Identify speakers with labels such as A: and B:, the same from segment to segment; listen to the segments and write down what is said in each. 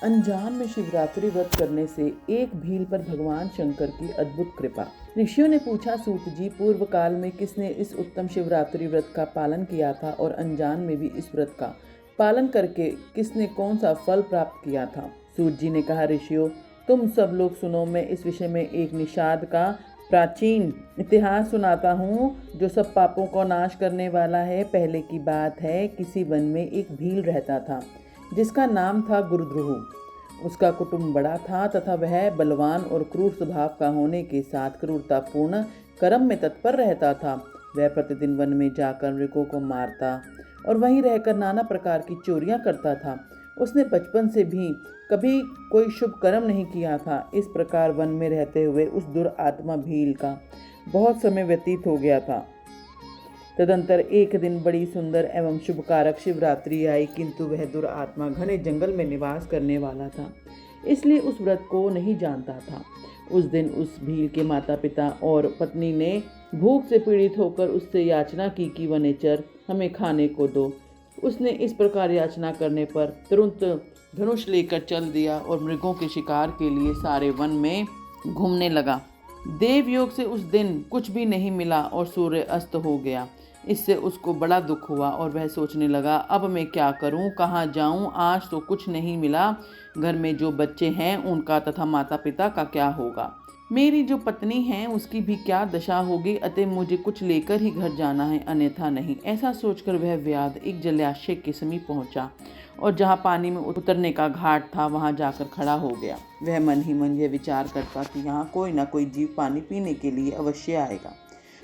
A: अनजान में शिवरात्रि व्रत करने से एक भील पर भगवान शंकर की अद्भुत कृपा। ऋषियों ने पूछा, सूत जी, पूर्व काल में किसने इस उत्तम शिवरात्रि व्रत का पालन किया था और अनजान में भी इस व्रत का पालन करके किसने कौन सा फल प्राप्त किया था? सूत जी ने कहा, ऋषियों, तुम सब लोग सुनो, मैं इस विषय में एक निषाद का प्राचीन इतिहास सुनाता हूँ जो सब पापों को नाश करने वाला है। पहले की बात है, किसी वन में एक भील रहता था जिसका नाम था गुरुद्रुह। उसका कुटुंब बड़ा था तथा वह बलवान और क्रूर स्वभाव का होने के साथ क्रूरतापूर्ण कर्म में तत्पर रहता था। वह प्रतिदिन वन में जाकर मृगों को मारता और वहीं रहकर नाना प्रकार की चोरियां करता था। उसने बचपन से भी कभी कोई शुभ कर्म नहीं किया था। इस प्रकार वन में रहते हुए उस दुरात्मा भील का बहुत समय व्यतीत हो गया था। तदंतर एक दिन बड़ी सुंदर एवं शुभकारक शिवरात्रि आई, किंतु वह दुरात्मा घने जंगल में निवास करने वाला था, इसलिए उस व्रत को नहीं जानता था। उस दिन उस भील के माता पिता और पत्नी ने भूख से पीड़ित होकर उससे याचना की कि वनेचर, हमें खाने को दो। उसने इस प्रकार याचना करने पर तुरंत धनुष लेकर चल दिया और मृगों के शिकार के लिए सारे वन में घूमने लगा। देवयोग से उस दिन कुछ भी नहीं मिला और सूर्य अस्त हो गया। इससे उसको बड़ा दुख हुआ और वह सोचने लगा, अब मैं क्या करूं, कहाँ जाऊं, आज तो कुछ नहीं मिला। घर में जो बच्चे हैं उनका तथा माता पिता का क्या होगा, मेरी जो पत्नी है उसकी भी क्या दशा होगी। अतः मुझे कुछ लेकर ही घर जाना है, अन्यथा नहीं। ऐसा सोचकर वह व्याध एक जलाशय के समीप पहुंचा और जहाँ पानी में उतरने का घाट था वहां जाकर खड़ा हो गया। वह मन ही मन यह विचार करता कि यहाँ कोई ना कोई जीव पानी पीने के लिए अवश्य आएगा।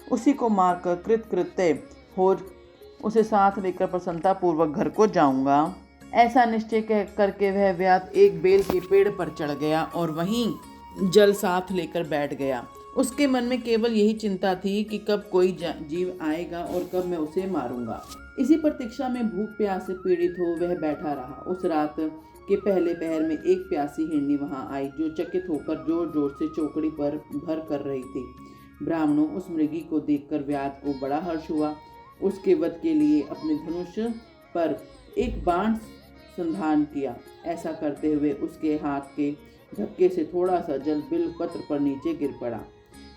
A: उसी को मारकर कृतकृत्य हो उसे साथ लेकर प्रसन्नता पूर्वक घर को जाऊंगा। ऐसा निश्चय करके वह व्याध एक बेल के पेड़ पर चढ़ गया और वहीं जल साथ लेकर बैठ गया। उसके मन में केवल यही चिंता थी कि कब कोई जीव आएगा और कब मैं उसे मारूंगा। इसी प्रतीक्षा में भूख प्यास से पीड़ित हो वह बैठा रहा। उस रात के पहले पहर में एक प्यासी हिरनी वहां आई, जो चकित होकर जोर जोर से चौकड़ी पर भर कर रही थी। ब्राह्मणों, उस मृगी को देखकर व्याध को बड़ा हर्ष हुआ। उसके वध के लिए अपने धनुष पर एक बाण संधान किया। ऐसा करते हुए उसके हाथ के धक्के से थोड़ा सा जल बिल पत्र पर नीचे गिर पड़ा।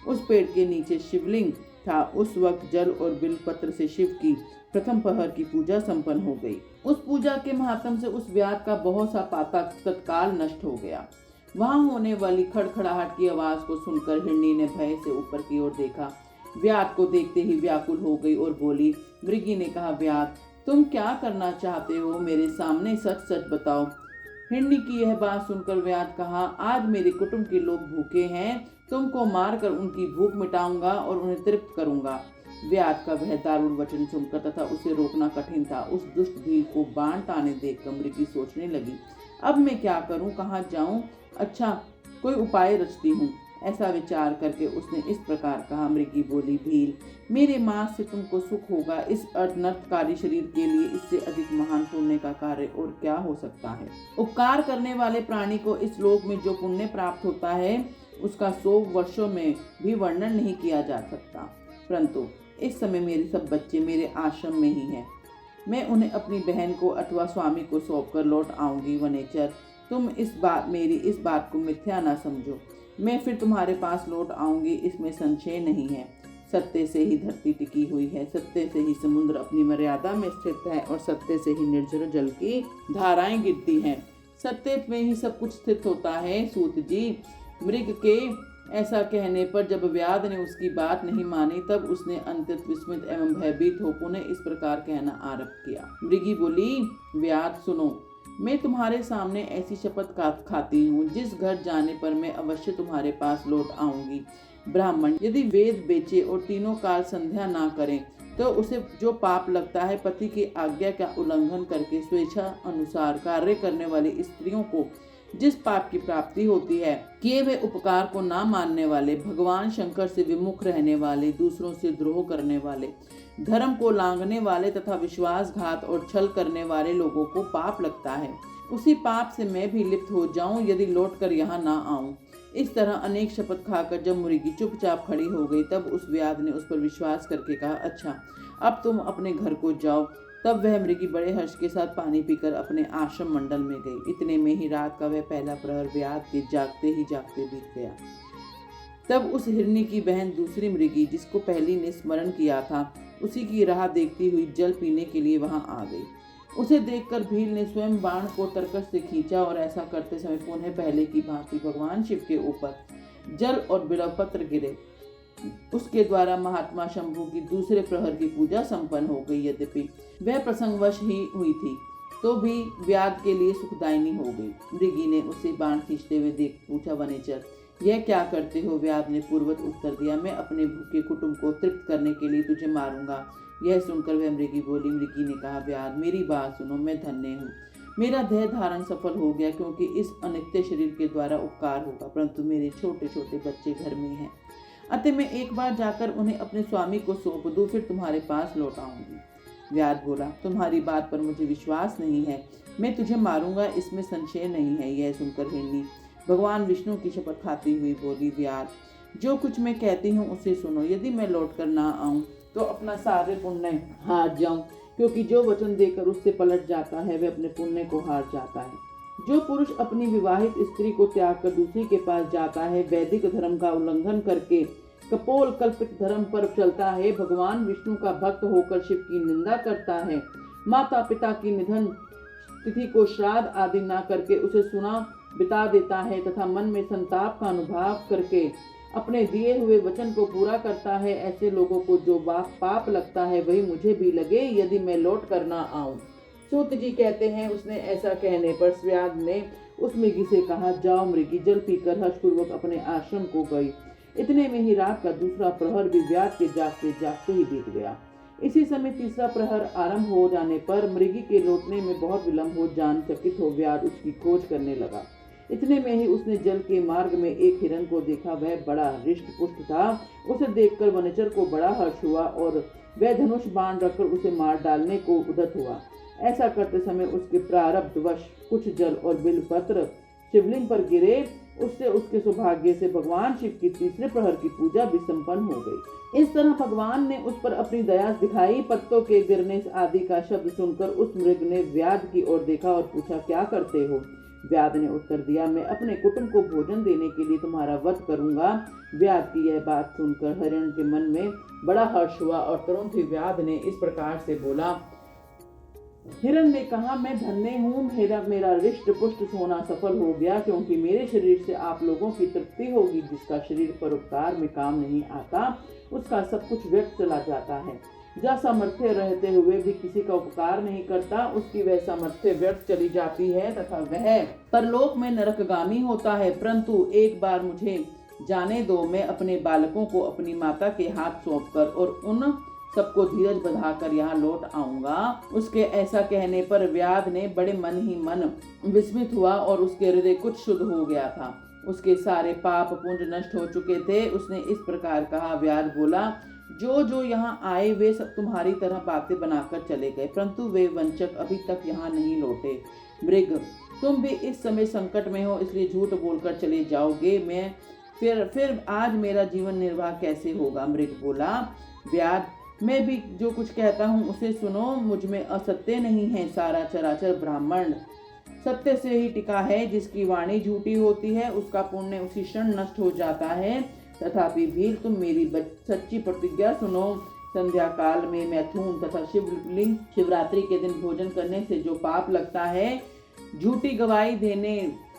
A: उस पेड़ के नीचे शिवलिंग था। उस वक्त जल और बिल पत्र से शिव की प्रथम पहर की पूजा संपन्न हो गई। उस पूजा के महात्म से उस व्याध का बहुत सा पातक तत्काल नष्ट हो गया। वहां होने वाली खड़खड़ाहट की आवाज को सुनकर हिरनी ने भय से ऊपर की ओर देखा। व्याध को देखते ही व्याकुल हो गई और बोली। मृगी ने कहा, व्याध, तुम क्या करना चाहते हो, मेरे सामने सच सच बताओ। हिरनी की यह बात सुनकर व्याध कहा, आज मेरे कुटुंब के लोग भूखे हैं, तुमको मारकर उनकी भूख मिटाऊंगा और उन्हें तृप्त करूंगा। व्याध का वह दारुण वचन सुनकर तथा उसे रोकना कठिन था, उस दुष्ट भील को बाण ताने देखकर मृगी सोचने लगी, अब मैं क्या करूं, कहाँ जाऊं, अच्छा कोई उपाय रचती हूँ। ऐसा विचार करके उसने इस प्रकार कहा। मृगी बोली, भील, मेरे मांस से तुमको सुख होगा। इस अनर्थकारी शरीर के लिए इससे अधिक महान पुण्य का कार्य और क्या हो सकता है। उपकार करने वाले प्राणी को इस लोक में जो पुण्य प्राप्त होता है उसका 100 वर्षों में भी वर्णन नहीं किया जा सकता। परंतु इस समय मेरे सब बच्चे मेरे आश्रम में ही हैं। मैं उन्हें अपनी बहन को अथवा स्वामी को सौंप कर लौट आऊंगी। वनेचर, तुम मेरी इस बात को मिथ्या ना समझो। मैं फिर तुम्हारे पास लौट आऊंगी, इसमें संशय नहीं है। सत्य से ही धरती टिकी हुई है, सत्य से ही समुद्र अपनी मर्यादा में स्थित है और सत्य से ही निर्जर जल की धाराएं गिरती हैं। सत्य में ही सब कुछ स्थित होता है। सूत जी, मृग के ऐसा कहने पर जब व्याध ने उसकी बात नहीं मानी, तब उसने अत्यंत विस्मित एवं भयभीत हो पुनः इस प्रकार कहना आरंभ किया। मृगी बोली, व्याध सुनो, मैं तुम्हारे सामने ऐसी शपथ खाती हूँ जिस घर जाने पर मैं अवश्य तुम्हारे पास लौट आऊंगी। ब्राह्मण यदि वेद बेचे और तीनों काल संध्या ना करें तो उसे जो पाप लगता है, पति की आज्ञा का उल्लंघन करके स्वेच्छा अनुसार कार्य करने वाली स्त्रियों को जिस पाप की प्राप्ति होती है, किए हुए उपकार को ना मानने वाले, भगवान शंकर से विमुख रहने वाले, दूसरों से द्रोह करने वाले, धर्म को लांघने वाले तथा विश्वासघात और छल करने वाले लोगों को पाप लगता है। उसी पाप से मैं भी लिप्त हो जाऊं यदि लौटकर यहाँ ना आऊं। इस तरह अनेक शपथ खाकर जब मुर्गी चुपचाप खड़ी हो गई, तब उस व्याध ने उस पर विश्वास करके कहा, अच्छा अब तुम अपने घर को जाओ, तब वह मृगी बड़े हर्ष के साथ पानी पीकर अपने आश्रम मंडल में गई। इतने में ही रात का वह पहला प्रहर व्याध के जागते ही जागते बीत गया। तब उस हिरनी की बहन दूसरी मृगी, जिसको पहली ने स्मरण किया था, उसी की राह देखती हुई जल पीने के लिए वहां आ गई। उसे देखकर भील ने स्वयं बाण को तरकश से खींचा और ऐसा करते समय पुनः पहले की भांति भगवान शिव के ऊपर जल और बिल्वपत्र गिरे। उसके द्वारा महात्मा शंभु की दूसरे प्रहर की पूजा संपन्न हो गई। यद्यपि वह प्रसंगवश ही हुई थी तो भी व्याध के लिए सुखदायिनी हो गई। मृगी ने उसे बाण खींचते हुए देख पूछा, वनेचर यह क्या करते हो? व्याध ने पूर्वत उत्तर दिया, मैं अपने भूखे कुटुंब को तृप्त करने के लिए तुझे मारूंगा। यह सुनकर वह मृगी बोली। मृगी ने कहा, व्याध मेरी बात सुनो, मैं धन्य हूँ। मेरा देह धारण सफल हो गया, क्योंकि इस अनित्य शरीर के द्वारा उपकार होगा, परंतु मेरे छोटे छोटे बच्चे घर में हैं। अतः मैं एक बार जाकर उन्हें अपने स्वामी को सौंप दूं, फिर तुम्हारे पास लौट आऊंगी। व्याध बोला, तुम्हारी बात पर मुझे विश्वास नहीं है, मैं तुझे मारूंगा, इसमें संशय नहीं है। यह सुनकर हिरनी भगवान विष्णु की शपथ खाती हुई बोली, व्याध जो कुछ मैं कहती हूँ उसे सुनो। यदि मैं लौट कर ना आऊं तो अपना सारे पुण्य हार जाऊं, क्योंकि जो वचन देकर उससे पलट जाता है वह अपने पुण्य को हार जाता है। जो पुरुष अपनी विवाहित स्त्री को त्याग कर दूसरी के पास जाता है, वैदिक धर्म का उल्लंघन करके कपोल कल्पित धर्म पर चलता है, भगवान विष्णु का भक्त होकर शिव की निंदा करता है, माता पिता की निधन तिथि को श्राद्ध आदि न करके उसे सुना बिता देता है तथा मन में संताप का अनुभव करके अपने दिए हुए वचन को पूरा करता है, ऐसे लोगों को जो पाप लगता है वही मुझे भी लगे, यदि मैं लौट कर ना आऊं। सूत जी कहते हैं, उसने ऐसा कहने पर व्याध ने उस मृगी से कहा, जाओ मृगी। जल पीकर हर्षपूर्वक अपने आश्रम को गई। इतने में ही रात का दूसरा प्रहर भी व्याध के जागते जागते ही बीत गया। इसी समय तीसरा प्रहर आरंभ हो जाने पर मृगी के लौटने में बहुत विलंब हो जान चकित हो व्याध उसकी खोज करने लगा। इतने में ही उसने जल के मार्ग में एक हिरण को देखा। वह बड़ा हृष्ट पुष्ट था। उसे देखकर वनेचर को बड़ा हर्ष हुआ और वह धनुष बाण रखकर उसे मार डालने को उद्यत हुआ। ऐसा करते समय उसके प्रारब्धवश कुछ जल और बिल्वपत्र शिवलिंग पर गिरे। उससे उसके सौभाग्य से भगवान शिव की तीसरे प्रहर की पूजा भी संपन्न हो गई। इस तरह भगवान ने उस पर अपनी दया दिखाई। पत्तों के गिरने आदि का शब्द सुनकर उस मृग ने व्याध की ओर देखा और पूछा, क्या करते हो? व्याध ने उत्तर दिया, मैं अपने कुटुंब को भोजन देने के लिए तुम्हारा वध करूंगा। व्याध की यह बात सुनकर हिरण के मन में बड़ा हर्ष हुआ और तुरंत ही व्याध ने इस प्रकार से बोला। हिरण ने कहा, मैं धन्य हूँ, मेरा रिष्ट पुष्ट होना सफल हो गया, क्योंकि मेरे शरीर से आप लोगों की तृप्ति होगी। जिसका शरीर परोपकार में काम नहीं आता उसका सब कुछ व्यर्थ चला जाता है। जहाँ सामर्थ्य रहते हुए भी किसी का उपकार नहीं करता, उसकी वह सामर्थ्य व्यर्थ चली जाती है तथा वह परलोक में नरकगामी होता है। परंतु एक बार मुझे जाने दो, मैं अपने बालकों को अपनी माता के हाथ सौंपकर और उन सबको धीरज बंधाकर यहाँ लौट आऊंगा। उसके ऐसा कहने पर व्याध ने बड़े मन ही मन विस्मित हुआ और उसके हृदय कुछ शुद्ध हो गया था। उसके सारे पाप पुंज नष्ट हो चुके थे। उसने इस प्रकार कहा। व्याध बोला, जो यहाँ आए वे सब तुम्हारी तरह बातें बनाकर चले गए, परंतु वे वंचक अभी तक यहाँ नहीं लौटे। मृग, तुम भी इस समय संकट में हो, इसलिए झूठ बोलकर चले जाओगे। मैं फिर आज मेरा जीवन निर्वाह कैसे होगा? मृग बोला। व्याध, मैं भी जो कुछ कहता हूँ उसे सुनो। मुझ में असत्य नहीं है। सारा चराचर ब्राह्मण सत्य से ही टिका है। जिसकी वाणी झूठी होती है उसका पुण्य उसी क्षण नष्ट हो जाता है। तथापि भील, तुम मेरी सच्ची प्रतिज्ञा सुनो। संध्या काल में मैथुन तथा शिवलिंग शिवरात्रि के दिन भोजन करने से जो पाप लगता है, झूठी गवाही देने,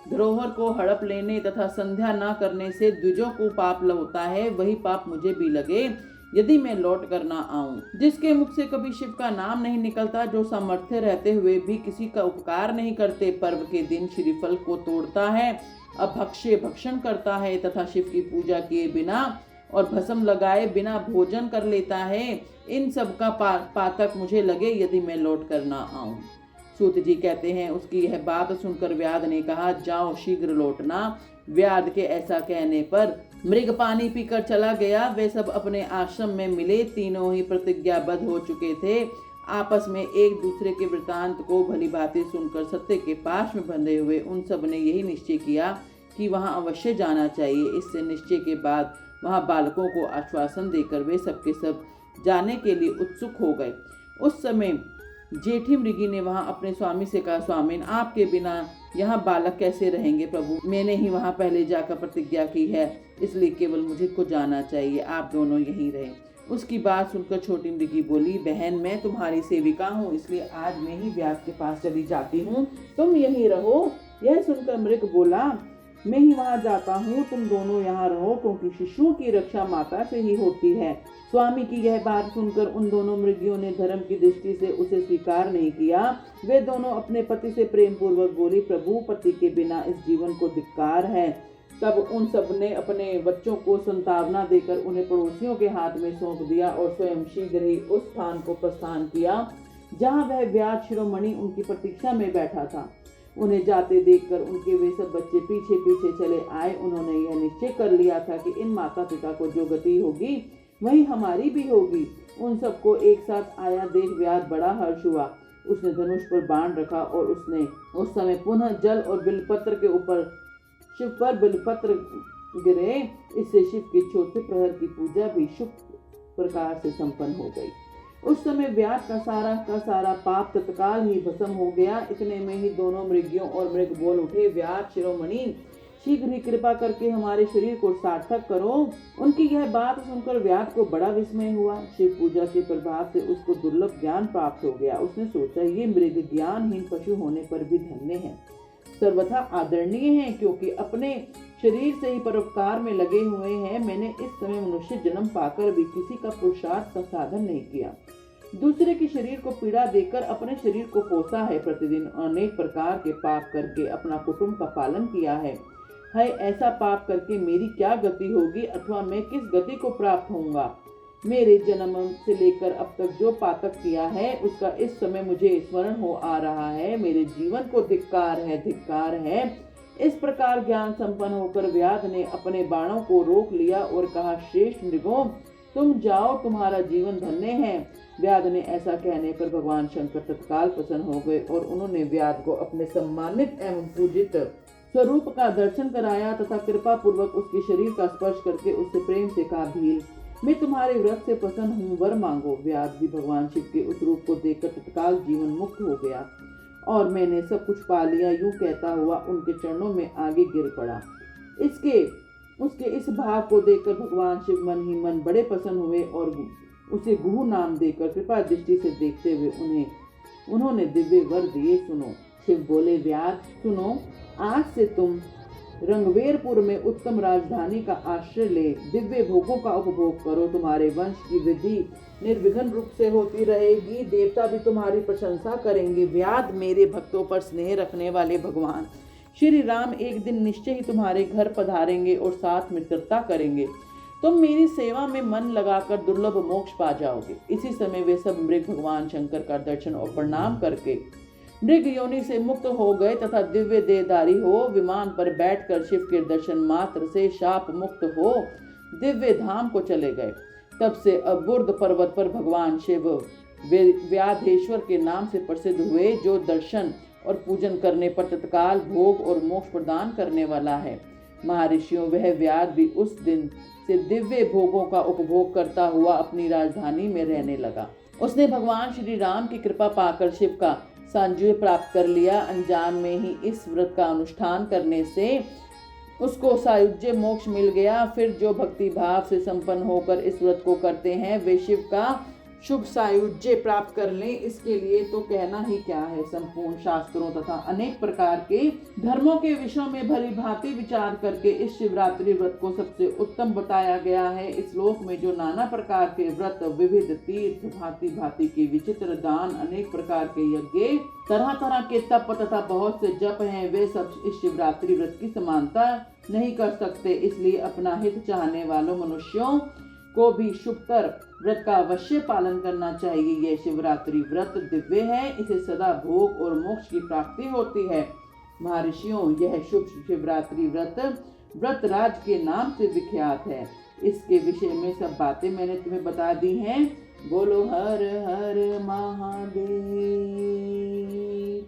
A: धरोहर को हड़प लेने तथा संध्या न करने से द्विजों को पाप होता है, वही पाप मुझे भी लगे यदि मैं लौट कर ना आऊं। जिसके मुख से कभी शिव का नाम नहीं निकलता, जो सामर्थ्य रहते हुए भी किसी का उपकार नहीं करते, पर्व के दिन श्रीफल को तोड़ता है, अभक्ष्य भक्षण करता है तथा शिव की पूजा किए बिना और भस्म लगाए बिना भोजन कर लेता है, इन सब का पातक मुझे लगे यदि मैं लौट कर ना आऊं। सूत जी कहते हैं, उसकी यह बात सुनकर व्याध ने कहा, जाओ शीघ्र लौटना। व्याध के ऐसा कहने पर मृग पानी पीकर चला गया। वे सब अपने आश्रम में मिले। तीनों ही प्रतिज्ञाबद्ध हो चुके थे। आपस में एक दूसरे के वृतांत को भली भांति सुनकर सत्य के पाश में बंधे हुए उन सब ने यही निश्चय किया कि वहां अवश्य जाना चाहिए। इससे निश्चय के बाद वहां बालकों को आश्वासन देकर वे सबके सब जाने के लिए उत्सुक हो गए। उस समय जेठी मृगी ने वहां अपने स्वामी से कहा, स्वामिन आपके बिना यहाँ बालक कैसे रहेंगे प्रभु? मैंने ही वहां पहले जाकर प्रतिज्ञा की है, इसलिए केवल मुझे को जाना चाहिए, आप दोनों यहीं रहें। उसकी बात सुनकर छोटी मृगी बोली, बहन मैं तुम्हारी सेविका हूँ, इसलिए आज मैं ही व्यास के पास चली जाती हूँ, तुम यहीं रहो। यह सुनकर मृग बोला, मैं ही वहां जाता हूँ, तुम दोनों यहाँ रहो, क्योंकि शिशुओं की रक्षा माता से ही होती है। स्वामी की यह बात सुनकर उन दोनों मृगियों ने धर्म की दृष्टि से उसे स्वीकार नहीं किया। वे दोनों अपने पति से प्रेम पूर्वक बोली, प्रभु पति के बिना इस जीवन को धिक्कार है। तब उन सब ने अपने बच्चों को संतावना देकर उन्हें पड़ोसियों के हाथ में सौंप दिया और स्वयं शीघ्र ही उस स्थान को प्रस्थान किया जहाँ वह व्यास शिरोमणि उनकी प्रतीक्षा में बैठा था। उन्हें जाते देखकर उनके वे सब बच्चे पीछे पीछे चले आए। उन्होंने यह निश्चय कर लिया था कि इन माता पिता को जो गति होगी वही हमारी भी होगी। उन सबको एक साथ आया देख व्यास बड़ा हर्ष हुआ। उसने धनुष पर बाण रखा और उसने उस समय पुनः जल और बिलपत्र के ऊपर शिव पर बिलपत्र गिरे। इससे शिव के चौथे प्रहर की पूजा भी शुभ प्रकार से संपन्न हो गई। उस समय व्यास का सारा पाप तत्काल ही भस्म हो गया। इतने में ही दोनों मृगियों और मृग बोल उठे, व्यास शिरोमणि शीघ्र ही कृपा करके हमारे शरीर को सार्थक करो। उनकी यह बात सुनकर व्यास को बड़ा विस्मय हुआ। शिव पूजा के प्रभाव से उसको दुर्लभ ज्ञान प्राप्त हो गया। उसने सोचा, ये मृग ज्ञानहीन पशु होने पर भी धन्य है, सर्वथा आदरणीय है, क्योंकि अपने शरीर से ही परोपकार में लगे हुए हैं। मैंने इस समय मनुष्य जन्म पाकर भी किसी का पुरुषार्थ का साधन नहीं किया, दूसरे के शरीर को पीड़ा देकर अपने शरीर को पोसा है, प्रतिदिन अनेक प्रकार के पाप करके अपना कुटुंब का पालन किया है। ऐसा पाप करके मेरी क्या गति होगी, अथवा मैं किस गति को प्राप्त होऊंगा? मेरे जन्म से लेकर अब तक जो पातक किया है उसका इस समय मुझे स्मरण हो आ रहा है। मेरे जीवन को धिक्कार है, धिक्कार है। इस प्रकार ज्ञान संपन्न होकर व्याध ने अपने बाणों को रोक लिया और कहा, श्रेष्ठ मृगों तुम जाओ, तुम्हारा जीवन धन्य है। व्याध ने ऐसा कहने पर भगवान शंकर तत्काल प्रसन्न हो गए और उन्होंने व्याध को अपने सम्मानित एवं पूजित स्वरूप का दर्शन कराया तथा कृपा पूर्वक उसके शरीर का स्पर्श करके उससे प्रेम से कहा, भील मैं तुम्हारे व्रत से प्रसन्न हूँ, वर मांगो। व्याध भी भगवान शिव के उस रूप को देखकर तत्काल जीवन मुक्त हो गया और मैंने सब कुछ पा लिया, यूं कहता हुआ उनके चरणों में आगे गिर पड़ा। उसके इस भाव को देखकर भगवान शिव मन ही मन बड़े प्रसन्न हुए और उसे गुहु नाम देकर कृपा दृष्टि से देखते हुए उन्होंने दिव्य वर दिए। सुनो। शिव बोले, व्याध सुनो, आज से तुम रंगवेरपुर में उत्तम राजधानी का आश्रय ले दिव्य भोगों का उपभोग करो। तुम्हारे वंश की वृद्धि निर्विघ्न रूप से होती रहेगी, देवता भी तुम्हारी प्रशंसा करेंगे। व्याध, मेरे भक्तों पर स्नेह रखने वाले भगवान श्री राम एक दिन निश्चय ही तुम्हारे घर पधारेंगे और साथ मित्रता करेंगे। तुम मेरी सेवा में मन लगाकर दुर्लभ मोक्ष पा जाओगे। इसी समय वे सब मृग भगवान शंकर का दर्शन और प्रणाम करके मृग योनि से मुक्त हो गए तथा दिव्य देहधारी हो विमान पर बैठकर शिव के दर्शन मात्र से शाप मुक्त हो दिव्य धाम को चले गए। तब से अबुर्द पर्वत पर भगवान शिव व्याधेश्वर के नाम से प्रसिद्ध हुए, जो दर्शन और पूजन करने पर तत्काल भोग और मोक्ष प्रदान करने वाला है। महर्षियों, वह व्याध भी उस दिन से दिव्य भोगों का उपभोग करता हुआ अपनी राजधानी में रहने लगा। उसने भगवान श्री राम की कृपा पाकर शिव का सान्निध्य प्राप्त कर लिया। अनजान में ही इस व्रत का अनुष्ठान करने से उसको सायुज्य मोक्ष मिल गया। फिर जो भक्ति भाव से संपन्न होकर इस व्रत को करते हैं वे शिव का शुभ सायुज्य प्राप्त कर लें। इसके लिए तो कहना ही क्या है। संपूर्ण शास्त्रों तथा अनेक प्रकार के धर्मों के विषयों में भली भांति विचार करके इस शिवरात्रि व्रत को सबसे उत्तम बताया गया है। इस श्लोक में जो नाना प्रकार के व्रत, विविध तीर्थ, भांति भांति के विचित्र दान, अनेक प्रकार के यज्ञ, तरह तरह के तप तथा बहुत से जप हैं, वे सब इस शिवरात्रि व्रत की समानता नहीं कर सकते। इसलिए अपना हित चाहने वालों मनुष्यों को भी शुभकर व्रत का अवश्य पालन करना चाहिए। यह शिवरात्रि व्रत दिव्य है, इसे सदा भोग और मोक्ष की प्राप्ति होती है। महर्षियों, यह शुभ शिवरात्रि व्रत राज के नाम से विख्यात है। इसके विषय में सब बातें मैंने तुम्हें बता दी हैं। बोलो हर हर महादेव।